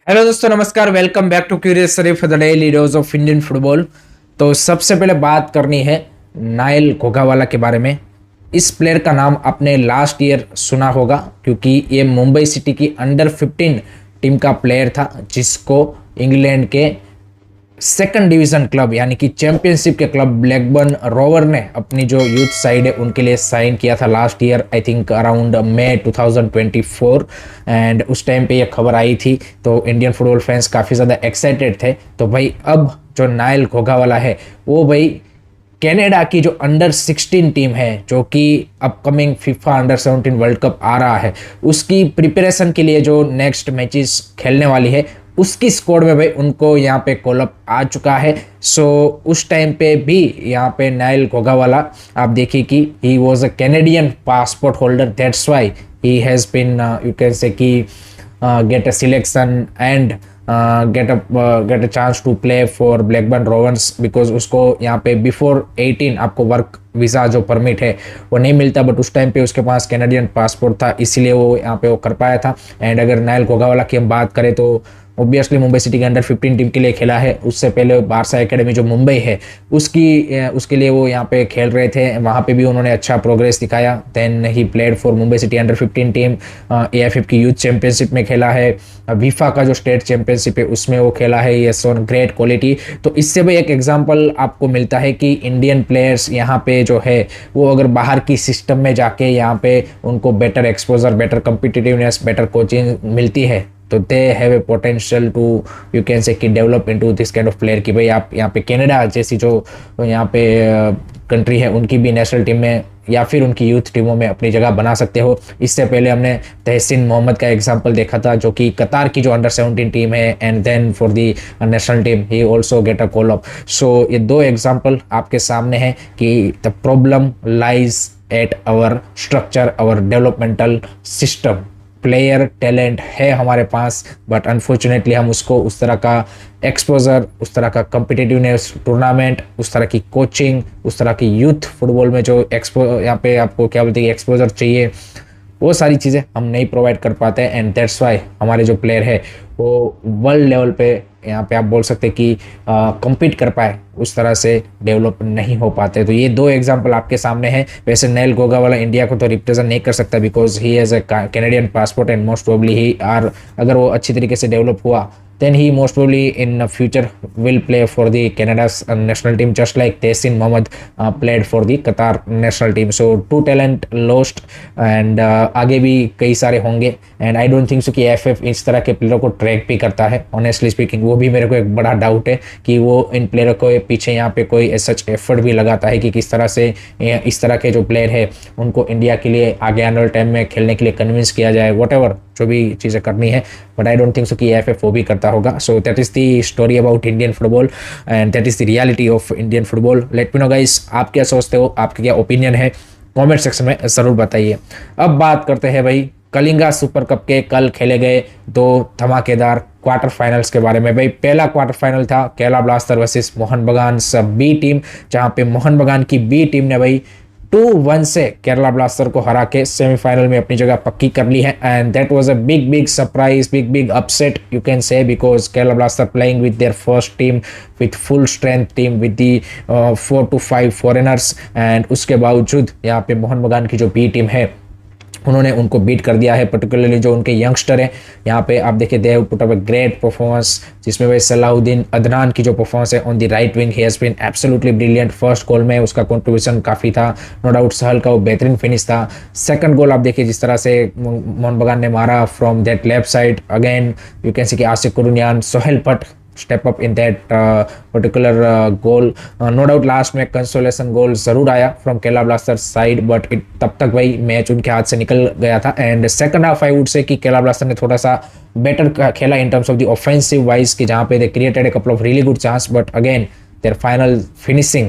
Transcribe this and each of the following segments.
Hello दोस्तों, नमस्कार। Welcome back to curious Sharif the daily dose of Indian football. तो सबसे पहले बात करनी है नाइल घोगावाला के बारे में। इस प्लेयर का नाम आपने लास्ट ईयर सुना होगा क्योंकि ये मुंबई सिटी की अंडर 15 टीम का प्लेयर था जिसको इंग्लैंड के सेकंड डिवीजन क्लब यानी कि चैंपियनशिप के क्लब ब्लैकबर्न रोवर ने अपनी जो यूथ साइड है उनके लिए साइन किया था last year, I think around May 2024। एंड उस टाइम पे ये खबर आई थी तो इंडियन फुटबॉल फैंस काफ़ी ज़्यादा एक्साइटेड थे। तो भाई अब जो नाइल घोगावाला है वो भाई कनाडा की जो अंडर 16 टीम है जो कि upcoming FIFA under 17 world cup आ रहा है उसकी प्रिपरेशन के लिए जो नेक्स्ट मैचेस खेलने वाली है उसकी स्क्वाड में भाई उनको यहाँ पे कॉल अप आ चुका है। सो उस टाइम पे भी यहाँ पे नाइल घोगावाला आप देखिए कि he was a Canadian passport holder, that's why he has been you can say कि get a selection and get a chance to play for Blackburn Rovers because उसको यहाँ पे बिफोर 18 आपको वर्क वीज़ा जो permit है वो नहीं मिलता, बट उस टाइम पे उसके पास कैनेडियन पासपोर्ट था इसीलिए वो यहाँ पे वो कर पाया था। एंड अगर नाइल घोगावाला की हम बात करें तो ऑब्वियसली मुंबई सिटी के अंडर 15 टीम के लिए खेला है। उससे पहले बारसा एकेडमी जो मुंबई है उसके लिए वो यहाँ पे खेल रहे थे, वहाँ पे भी उन्होंने अच्छा प्रोग्रेस दिखाया। Then he played for Mumbai city under 15 team, AFF की यूथ चैंपियनशिप में खेला है, विफा का जो स्टेट चैंपियनशिप है उसमें वो खेला है। ये सोन ग्रेट क्वालिटी। तो इससे भी एक एग्जाम्पल आपको मिलता है कि इंडियन प्लेयर्स यहाँ पे जो है वो अगर बाहर की सिस्टम में जाके यहाँ पे उनको better exposure, better competitiveness, better coaching मिलती है तो they have a potential to you can say कि develop into this kind of player कि भाई आप यहाँ पे कनाडा जैसी जो यहाँ पे कंट्री है उनकी भी नेशनल टीम में या फिर उनकी यूथ टीमों में अपनी जगह बना सकते हो। इससे पहले हमने तहसीन मोहम्मद का एग्जांपल देखा था जो कि कतार की जो अंडर 17 टीम है and then for the national team he also get a call up. So ये दो एग्जांपल आपके सामने हैं कि the problem lies at our structure, our developmental system. Player talent है हमारे पास बट अनफॉर्चुनेटली हम उसको उस तरह का एक्सपोजर, उस तरह का कम्पिटिटिवनेस टूर्नामेंट, उस तरह की कोचिंग, उस तरह की यूथ फुटबॉल में जो यहाँ पे आपको क्या बोलते हैं एक्सपोजर चाहिए वो सारी चीज़ें हम नहीं प्रोवाइड कर पाते हैं। एंड दैट्स वाई हमारे जो प्लेयर है वो वर्ल्ड लेवल पे यहाँ पे आप बोल सकते कि compete कर पाए उस तरह से डेवलप नहीं हो पाते। तो ये दो एग्जांपल आपके सामने हैं। वैसे नाइल घोगावाला इंडिया को तो रिप्रेजेंट नहीं कर सकता because he has a Canadian passport and most probably he are, अगर वो अच्छी तरीके से डेवलप हुआ then he most probably in future will play for the Canada's national team just like Tehsin Mohammad played for the Qatar national team. So two talent lost and आगे भी कई सारे होंगे and I don't think so कि FF इस तरह के प्लेयरों को ट्रैक भी करता है ऑनेस्टली स्पीकिंग। वो भी मेरे को एक बड़ा डाउट है कि वो इन प्लेयरों को पीछे यहाँ पे कोई सच एफर्ट भी लगाता है कि किस तरह से इस तरह के जो प्लेयर है उनको इंडिया के लिए आगे आने वाले टाइम में खेलने के लिए कन्विंस किया जाए, वॉट जो भी चीज़ें करनी है। But I don't think so कि FF वो भी करता होगा। So that is the story about Indian football and that is the reality of Indian football. Late me know guys, आप क्या सोचते हो, आपका क्या ओपिनियन है, कमेंट सेक्शन में ज़रूर बताइए। अब बात करते हैं भाई कलिंगा सुपर कप के कल खेले गए दो धमाकेदार क्वार्टर फाइनल्स के बारे में। भाई पहला क्वार्टर फाइनल था केरला ब्लास्टर वर्सेस मोहन बगान बी टीम, जहां पे मोहन बगान की बी टीम ने भाई 2-1 से केरला ब्लास्टर को हरा के सेमीफाइनल में अपनी जगह पक्की कर ली है। And that was a big surprise, big upset you can से because Kerala blaster playing with their first team with full strength team with the 4 to 5 foreigners and उसके बावजूद यहाँ पे मोहन बगान की जो बी टीम है उन्होंने उनको बीट कर दिया है। पर्टिकुलरली जो उनके यंगस्टर हैं यहाँ पे आप देखिए they have put up a great performance जिसमें भाई सलाहुद्दीन अदनान की जो परफॉर्मेंस है on the right wing he has been absolutely brilliant. First goal में उसका कंट्रीब्यूशन काफ़ी था, नो डाउट सहल का वो बेहतरीन फिनिश था। सेकंड गोल आप देखिए जिस तरह से मोहन बगान ने मारा from that left side, again you can see कि Asif Kuruniyan, Sohail Bhat step up in that particular goal. No doubt last में कंसोलेशन गोल जरूर आया from Kerala blaster side but तब तक भाई मैच उनके हाथ से निकल गया था। And second half I would say कि केरला ब्लास्टर ने थोड़ा सा बेटर खेला इन terms of the offensive wise कि जहाँ पे they created a couple of really good chance but again their final finishing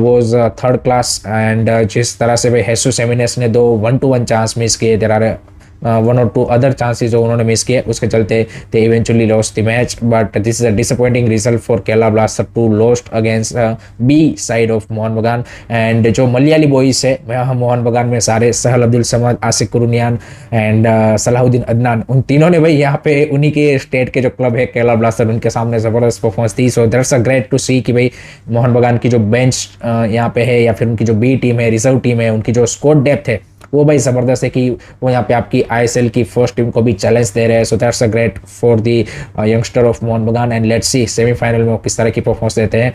was third class and जिस तरह से भाई हेसुस एमिनेस ने दो 1-to-1 चांस मिस किए, देयर आर वन और टू अदर चांसेस जो उन्होंने मिस किए उसके चलते they eventually lost the match, but this is a disappointing result for Kerala blaster to lost against B side of Mohun Bagan. And जो मलयाली बॉयज है मोहन बगान में सारे सहल अब्दुल समद, आसिक कुरुनियान एंड सलाहुद्दीन अदनान, उन तीनों ने भाई यहाँ पे उन्हीं के स्टेट के जो क्लब है केरला ब्लास्टर उनके सामने जबरदस्त परफॉर्मेंस दी। So that's a great to see कि भाई मोहन बगान की जो बेंच यहाँ पे है या फिर उनकी जो बी टीम है, रिजर्व टीम है, उनकी जो स्क्वाड डेप्थ है वो भाई जबरदस्त है कि वो यहाँ पे आपकी आईएसएल की फर्स्ट टीम को भी चैलेंज दे रहे हैं। सो that's a great for the youngster of Mohun Bagan and let's C semifinal में वो किस तरह की परफॉर्मेंस देते हैं।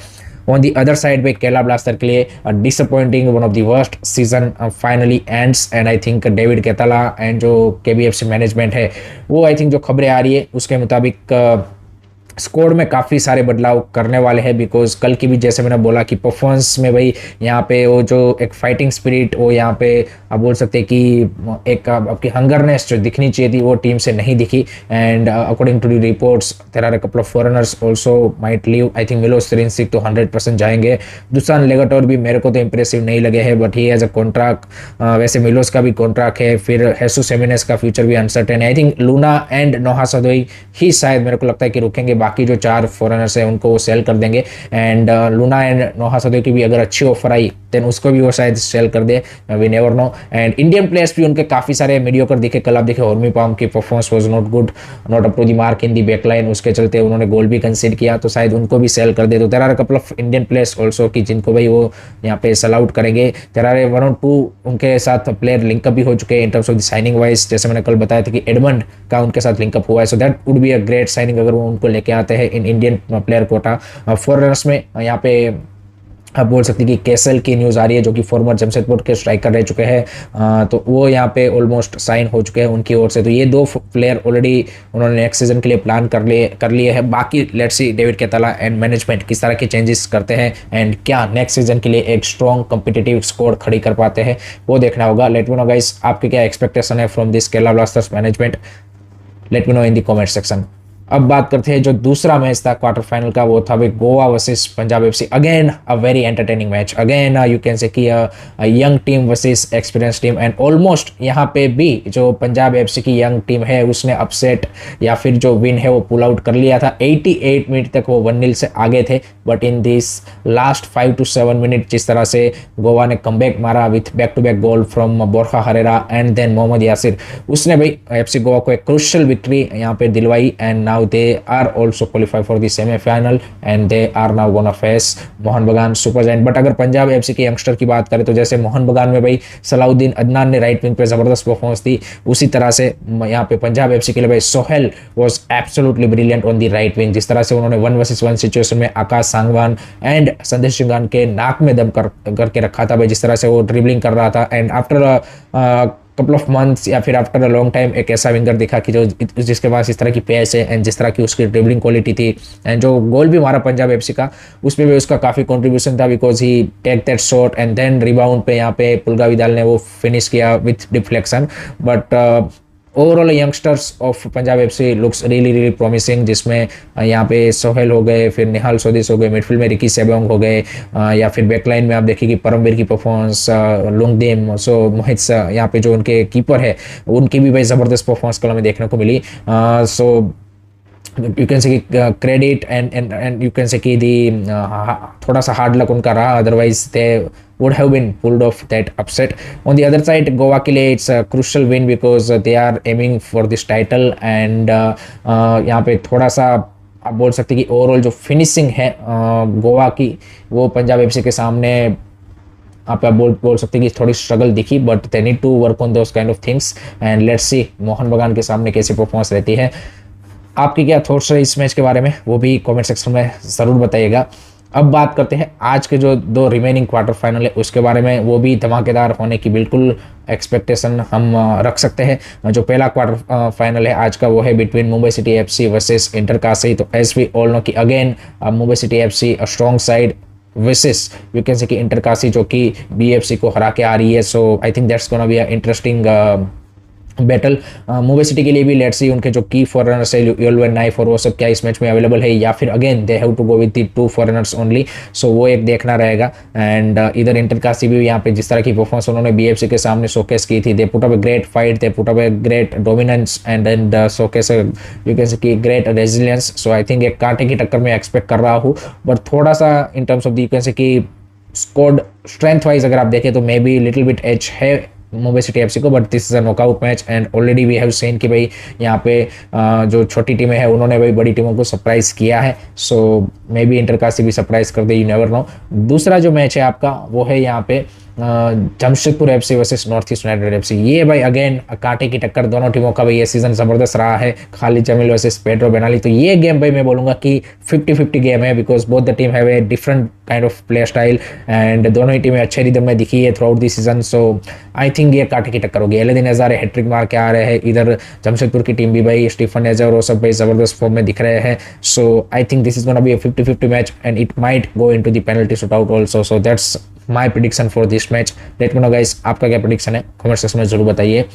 ऑन दी अदर साइड पे केरला ब्लास्टर के लिए disappointing one of the worst season finally ends and I think David Catala and जो केबीएफसी मैनेजमेंट है वो आई थिंक जो खबरें आ रही है उसके मुताबिक स्कोर में काफ़ी सारे बदलाव करने वाले हैं, बिकॉज कल की भी जैसे मैंने बोला कि परफॉर्मेंस में भाई यहाँ पे वो जो एक फाइटिंग स्पिरिट वो यहाँ पे आप बोल सकते हैं कि एक आपकी हंगरनेस जो दिखनी चाहिए थी वो टीम से नहीं दिखी। And according to the reports there are a couple of foreigners also might leave. I think Milos Drincic तो 100% जाएंगे। दुसान लेगाटोर भी मेरे को तो इंप्रेसिव नहीं लगे हैं, but he as a contract, वैसे मिलोस का भी कॉन्ट्रैक्ट है, फिर हेसुस हेमिनेस का फ्यूचर भी अनसर्टेन है। I think Luna and Noah Sadaoui ही शायद मेरे को लगता है कि रुकेंगे, बाकी जो 4 फॉरेनर्स है उनको वो सेल कर देंगे। And Luna and Noah Sadaoui की भी अगर अच्छी ऑफर आई देन उसको भी वो शायद सेल कर दे, we never know. And Indian players भी उनके काफ़ी सारे मीडियोकर दिखे। कल आप देखे हॉर्मी पाम की performance was not good, not up to the mark in the backline, उसके चलते उन्होंने गोल भी कंसीड किया, तो शायद उनको भी सेल कर दे। तो there are couple of Indian players also कि जिनको भाई वो यहाँ पे सेल आउट करेंगे। देयर आर 1 और 2 उनके साथ प्लेयर लिंकअप भी हो चुके हैं इन terms of the signing wise. जैसे मैंने कल बताया था कि एडमंड का उनके साथ लिंकअप हुआ है, so that would be a great signing अगर वो उनको लेके आते हैं in Indian player quota. Foreigners में यहाँ पे आप बोल सकते हैं कि कैसल की न्यूज़ आ रही है जो कि फॉर्मर जमशेदपुर के स्ट्राइकर रह चुके हैं, तो वो यहाँ पे ऑलमोस्ट साइन हो चुके हैं उनकी ओर से। तो ये 2 प्लेयर ऑलरेडी उन्होंने नेक्स्ट सीजन के लिए प्लान कर लिए हैं। बाकी let's see David Catala and management किस तरह के चेंजेस करते हैं एंड क्या नेक्स्ट सीजन के लिए एक स्ट्रॉन्ग कॉम्पिटिटिव स्कोर खड़ी कर पाते हैं वो देखना होगा। लेट मी नो गाइस आपके क्या एक्सपेक्टेशन है from this Kerala blasters management, late me no in the comment section. अब बात करते हैं जो दूसरा मैच था क्वार्टर फाइनल का, वो था भाई Goa versus Punjab FC. Again a very entertaining match, again you can say कि young team versus experience team. And almost यहाँ पे भी जो पंजाब एफसी की यंग टीम है उसने अपसेट या फिर जो विन है वो पुल आउट कर लिया था। 88 मिनट तक वो 1-0 से आगे थे, but in this last 5 to 7 minute जिस तरह से गोवा ने कमबैक मारा with back to back goal from Borja Herrera and then Mohammad Yasir, उसने भाई एफसी गोवा को एक क्रूशियल विक्ट्री यहाँ पे दिलवाई। And now they are also qualified for the semi-final and they are now gonna face Mohan बगान सुपर जायंट। बट अगर Punjab FC के यंगस्टर की बात करें तो जैसे मोहन बगान में भाई सलाउद्दीन अदनान ने राइट विंग पे जबरदस्त परफॉर्मेंस दी, उसी तरह से यहाँ पे पंजाब एफसी के लिए भाई Sohail was absolutely brilliant on the right wing. जिस तरह से उन्होंने 1 vs 1 सिचुएशन में आकाश सांगवान एंड संदेश सिंघान के नाक में दम करके रखा था भाई, जिस तरह से वो ड्रिबलिंग कर रहा था। And after couple of months या फिर आफ्टर अ लॉन्ग टाइम एक ऐसा विंगर दिखा कि जो जिसके पास इस तरह की पेस है एंड जिस तरह की उसकी ड्रिबलिंग क्वालिटी थी। एंड जो गोल भी मारा पंजाब एफसी का उसमें भी उसका काफ़ी कंट्रीब्यूशन था, because he take that shot and then rebound पे यहाँ पे पुलगा विदाल ने वो फिनिश किया with deflection. But overall youngsters of Punjab FC looks really promising, जिसमें यहाँ पे सोहेल हो गए, फिर निहाल सोदिस हो गए, मिडफील्ड में रिकी सेबोंग हो गए, या फिर बैकलाइन में आप देखिए कि परमवीर की परफॉर्मेंस, लुंगदेम, सो मोहित यहाँ पे जो उनके कीपर है उनकी भी भाई ज़बरदस्त परफॉर्मेंस कल हमें देखने को मिली। So you can say credit and you can say कि दी थोड़ा सा हार्ड लक उनका रहा, otherwise they would have been pulled off that upset. On the other side, Goa के लिए it's a crucial win because they are aiming for this title and यहाँ पे थोड़ा सा आप बोल सकते हैं कि ओवरऑल जो फिनिशिंग है गोवा की वो पंजाब एफसी के सामने आप बोल सकते हैं कि थोड़ी स्ट्रगल दिखी, but they need to work on those kind of things and let's see Mohun Bagan के सामने कैसी परफॉर्मेंस रहती है। आपकी क्या थॉट्स है इस मैच के बारे में वो भी कमेंट सेक्शन में ज़रूर बताइएगा। अब बात करते हैं आज के जो 2 रिमेनिंग क्वार्टर फाइनल है उसके बारे में, वो भी धमाकेदार होने की बिल्कुल एक्सपेक्टेशन हम रख सकते हैं। जो पहला क्वार्टर फाइनल है आज का वो है between Mumbai city FC versus Inter Kashi. तो एज वी ऑल नो कि again Mumbai city FC a strong side versus you can say कि इंटरकाशी जो कि बीएफसी को हरा के आ रही है। So I think that's gonna be a interesting battle. Mumbai City के लिए भी लेट्स सी उनके जो की फॉरेनर्स है योलवेन नाइफ और वो सब क्या इस मैच में अवेलेबल है, या फिर again they have to go with the 2 foreigners only. So वो एक देखना रहेगा। एंड इधर इंटरकाशी भी यहाँ पे जिस तरह की परफॉर्मेंस उन्होंने बीएफसी के सामने शोकेस की थी, they put up a great fight, they put up a great dominance and showcase you can say की great resilience. So I think एक कांटे की टक्कर में एक्सपेक्ट कर रहा हूँ, बट थोड़ा सा in terms of the you can say की स्क्वाड स्ट्रेंथ वाइज अगर आप देखें तो maybe little bit edge है मुंबई सिटी एफसी को, but this is a knockout match and already we have seen कि भाई यहाँ पे जो छोटी टीमें हैं उन्होंने भाई बड़ी टीमों को सरप्राइज किया है। सो मे बी इंटरकाशी भी सरप्राइज कर दे, यू नेवर नो। दूसरा जो मैच है आपका वो है यहाँ पे Jamshedpur FC versus north east United FC. ये भाई अगेन कांटे की टक्कर दोनों टीमों का भाई ये सीजन जबरदस्त रहा है, खालिद जमील वर्सेस पेड्रो बेनाली। तो ये गेम भाई मैं बोलूंगा कि 50-50 गेम है, because both the team have a different kind of play style and दोनों ही टीमें अच्छे रिदम में दिखी है through out the season. So I think ये कांटे की टक्कर होगी। एलेदीन हजारे हैट्रिक मार के आ रहे हैं, इधर जमशेदपुर की टीम भी भाई स्टीफन एजर और वो सब भाई जबरदस्त फॉर्म में दिख रहे हैं। So I think this is gonna be a 50-50 match and it might go into the penalty shootout also. So that's my prediction for this match. Let me know guys आपका क्या प्रेडिक्शन है, comment section में जरूर बताइए।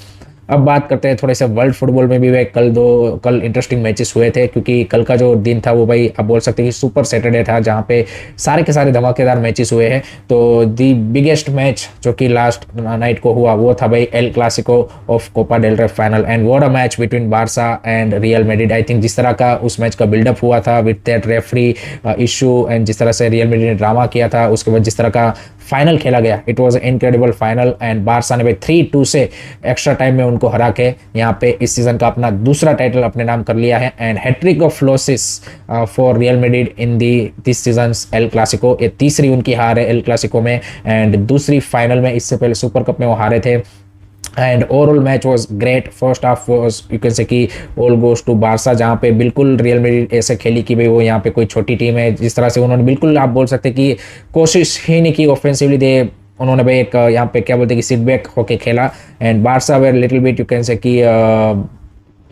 अब बात करते हैं थोड़े से वर्ल्ड फुटबॉल में भी भाई कल इंटरेस्टिंग मैचेस हुए थे, क्योंकि कल का जो दिन था वो भाई आप बोल सकते हैं कि सुपर सैटरडे था, जहाँ पे सारे के सारे धमाकेदार मैचेस हुए हैं। तो दी बिगेस्ट मैच जो कि लास्ट नाइट को हुआ वो था भाई El Clasico of Copa del Rey final and what a match between Barca and Real Madrid. I think जिस तरह का उस मैच का बिल्डअप हुआ था with that referee issue and जिस तरह से रियल मैड्रिड ने ड्रामा किया था, उसके बाद जिस तरह का फाइनल खेला गया, it was incredible final and Barca ने भाई 3-2 से एक्स्ट्रा टाइम में उनको हरा के यहाँ पे इस सीजन का अपना दूसरा टाइटल अपने नाम कर लिया है। And hattrick of losses for Real Madrid in this seasons El Clasico. ये तीसरी उनकी हार है एल क्लासिको में एंड दूसरी फाइनल में, इससे पहले सुपर कप में वो हारे थे। And overall match was great. First half was you can say कि ऑल गोस टू बारसा, जहाँ पे बिल्कुल रियल मैड्रिड ऐसे खेली कि भाई वो यहाँ पे कोई छोटी टीम है। जिस तरह से उन्होंने बिल्कुल आप बोल सकते कि कोशिश ही नहीं की ऑफेंसिवली, दे उन्होंने भाई एक यहाँ पे क्या बोलते हैं कि सिट बैक होके खेला and Barca were little bit you can say कि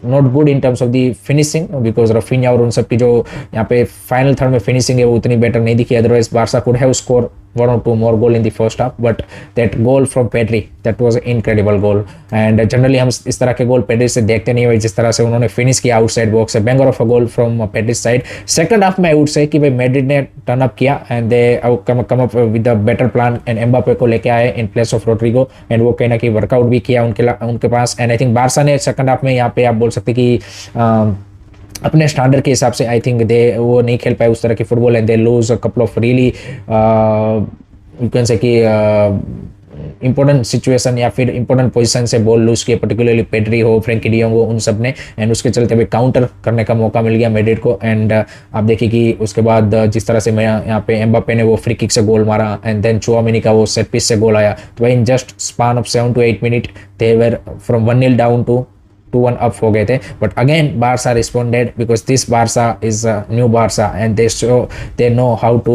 not good in terms of the finishing, because Raphinha और उन सब की जो यहाँ पे फाइनल थर्ड में फिनिशिंग है वो उतनी बेटर नहीं दिखी। Otherwise Barça could have score 1 or 2 more goal in the first half, but that goal from Pedri, that was an incredible goal and generally हम इस तरह के गोल पेड्री से देखते नहीं भाई, जिस तरह से उन्होंने फिनिश किया आउटसाइड बॉक्स से, banger of a goal from Pedri side. Second half में आई वुड से कि भाई मैड्रिड ने टर्न अप किया and they come up with a better plan and Mbappe को लेके आए in place of Rodrigo and वो कहीं ना कहीं वर्कआउट भी किया उनके पास। एंड आई थिंक बारसा ने सेकंड हाफ में यहाँ पे आप बोल सकते कि अपने स्टैंडर्ड के हिसाब से आई थिंक दे वो नहीं खेल पाए उस तरह की football and they lose a couple of really you can say कि इंपॉर्टेंट सिचुएशन या फिर इंपॉर्टेंट पोजीशन से बॉल लूज किए, पर्टिकुलरली पेड्री हो, फ्रैंकी डी जॉन्ग हो, उन सब ने एंड उसके चलते भी काउंटर करने का मौका मिल गया मैड्रिड को। एंड आप देखिए कि उसके बाद जिस तरह से मैं यहाँ पे एम्बापे ने वो फ्री किक से गोल मारा एंड देन चुआमेनी का वो सेट पीस से गोल आया, तो भाई in just span of 7 to 8 minute they were from 1-0 down to 2-1 up हो गए थे। But again Barca responded because this Barca is new Barca and they know how to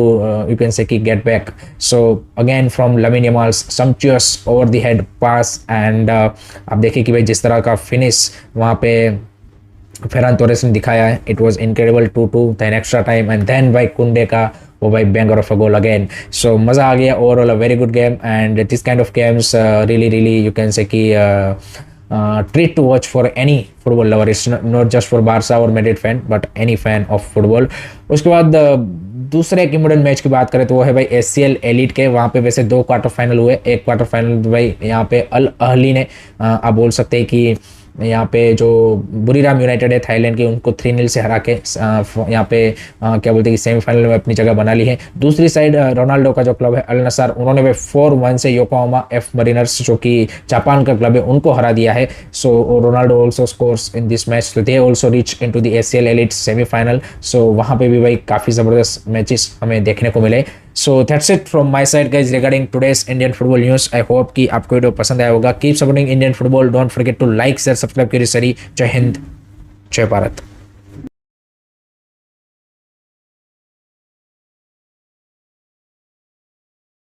you can say कि get back. So again from Lamine Yamal's sumptuous over the head pass and आप देखिए कि भाई जिस तरह का finish वहाँ पे फेरान तोरेस ने दिखाया है, it was incredible. 2-2 then extra time and then भाई कुंडे का वो भाई banger of a goal again. So मज़ा आ गया, overall a very good game and this kind of games really you can say कि treat to watch for any football lover. It's not just for Barca or Madrid fan but any fan of football. उसके बाद दूसरे एक important match की बात करें तो वो है भाई एसीएल एलिट के। वहाँ पे वैसे 2 क्वार्टर फाइनल हुए, एक क्वार्टर फाइनल भाई यहाँ पे अल अहली ने आप बोल सकते हैं कि यहाँ पे जो बुरीराम यूनाइटेड है थाईलैंड की, उनको 3-0 से हरा के यहाँ पे क्या बोलते हैं कि सेमीफाइनल में अपनी जगह बना ली है। दूसरी साइड रोनाल्डो का जो क्लब है अल नसर, उन्होंने भाई 4-1 से योकोहामा एफ मरीनर्स जो कि जापान का क्लब है उनको हरा दिया है। So Ronaldo also scores in this match, तो they also reach into the ACL elite semifinal. So वहाँ पे भी भाई काफ़ी ज़बरदस्त मैचेस हमें देखने को मिले। So that's it from my side guys regarding today's Indian football news. I hope कि आपको वीडियो पसंद आया होगा। Keep supporting Indian football, don't forget to like share subscribe करिए सरी। जय हिंद, जय भारत।